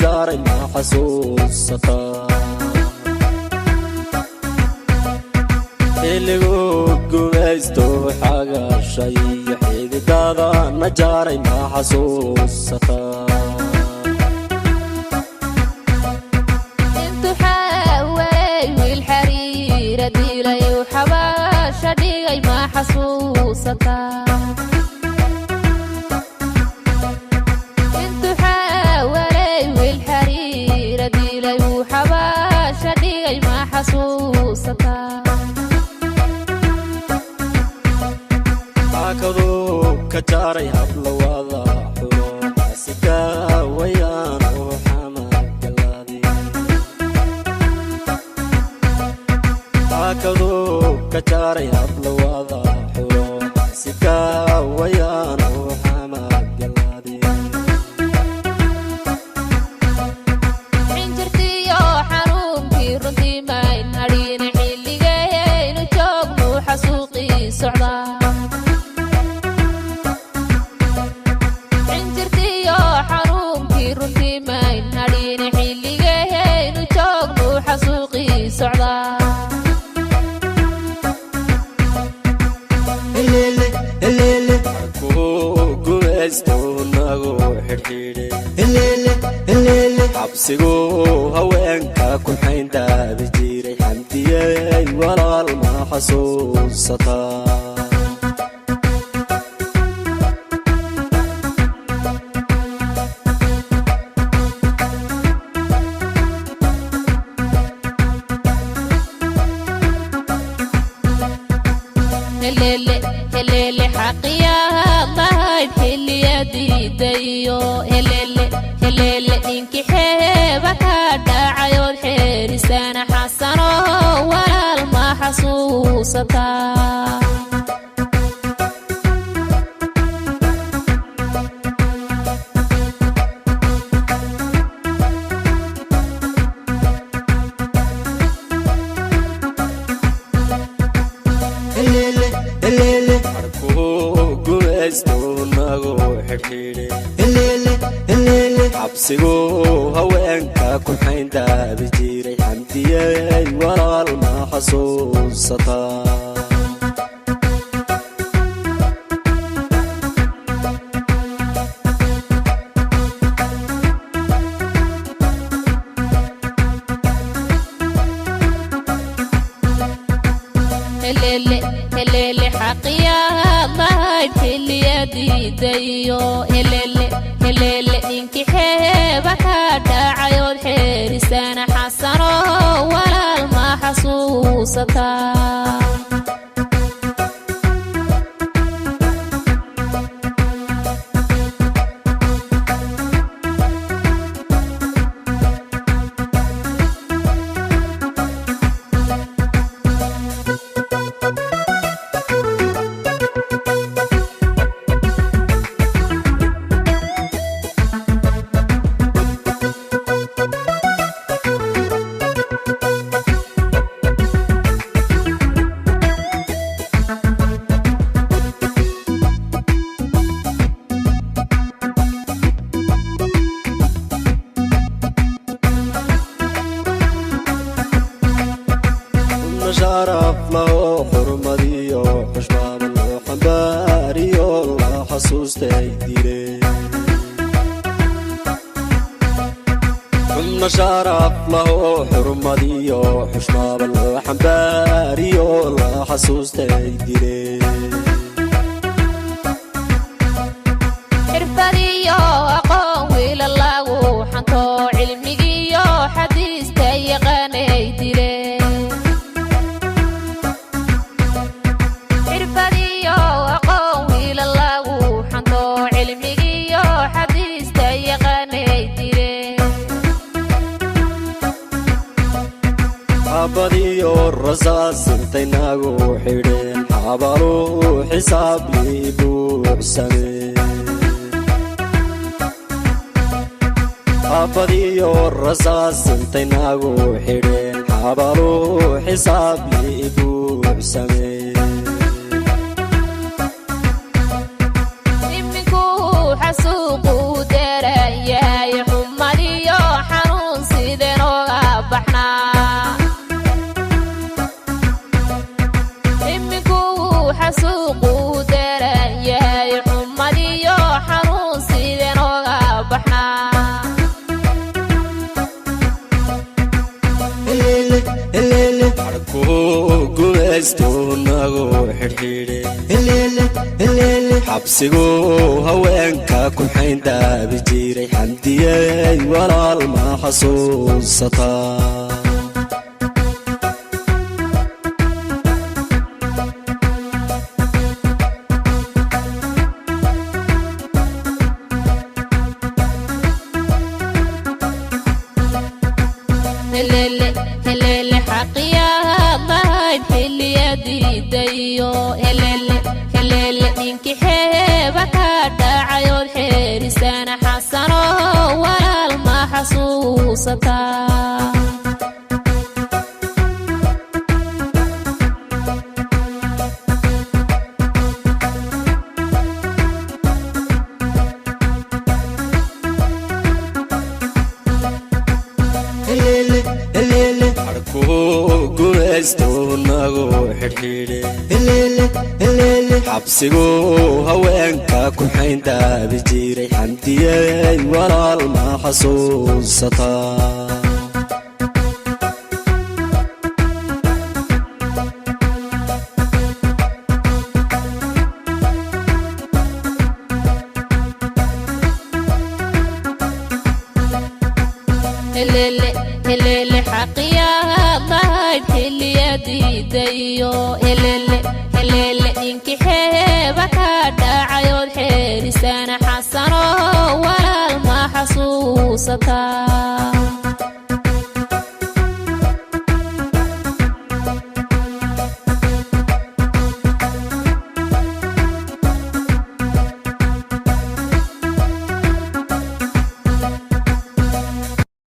جاري ما حسوستا اللي قويستو حاجة شي حيدادا نجاري ما حسوستا انتو حاولي والحريرة ديلي وحباشا ديلي ما حسوستا عاكدو كجاري هبلا وضع حلو حاسكا ويان وحما قلادي عاكدو كجاري هبلا وضع حلو حاسكا ويان وحما قلادي عنجرتي يا حروم في رنتي ما ينهرين حيلي جاين وجوغنو حسوقي سعدا حبسيقو هوينكا كل حين دابي جيري حمديي ولا ما حسوستا الليلي حقيا الله يدحلي يدي ديو الليلي إنكي حيبك داعيو الحيرسان حسنو ولا الما حسوستا حبسيقو هوينكا كل حين دابي جيري حمديي ولا ما حسوستا الليلي حقيا الله يدحلي يدي ديو الليلي إنكي حيبك داعيو الحيرسان حسنو ولا الما حسوستا شرف له حرمديو حشمام له حنباريو الله حسوستي ديري شرف له حرمديو حشمام له حنباريو الله حسوستي ديري حرفديو أقوي لله حنتو علميو حديث تيغاني ديري حديث xabadiyo rasaas intay nagu xidheen xabalu xisaab lii buuxsameen xabadiyo rasaas intay nagu xidheen xabalu xisaab lii buuxsameen iminku xasuuqu daran yahay xumadiyo xanuun sideen oga baxnaa iminku xasuuqu daran yahay xumadiyo xanuun sideen oga baxnaa gumaystu nagu xidhxidhe xabsigu haweenka ku xayndaabi jiray xamdiyey walaal ma xasuusataa helele xaqiyaad lahayd xiliyadiidayo helele ninkii xeeba ka dhacayood xeerisana xasano walaal ma xasuusataa gumaystu nagu xidhxidhe xabsigu haweenka ku xayndaabi jiray xamdiyey walaal ma xasuusataa helele xaqiyaad lahayd xiliyadiidayo helele ninkii xeeba ka dhacayood xeerisana xasano walaal ma xasuusataa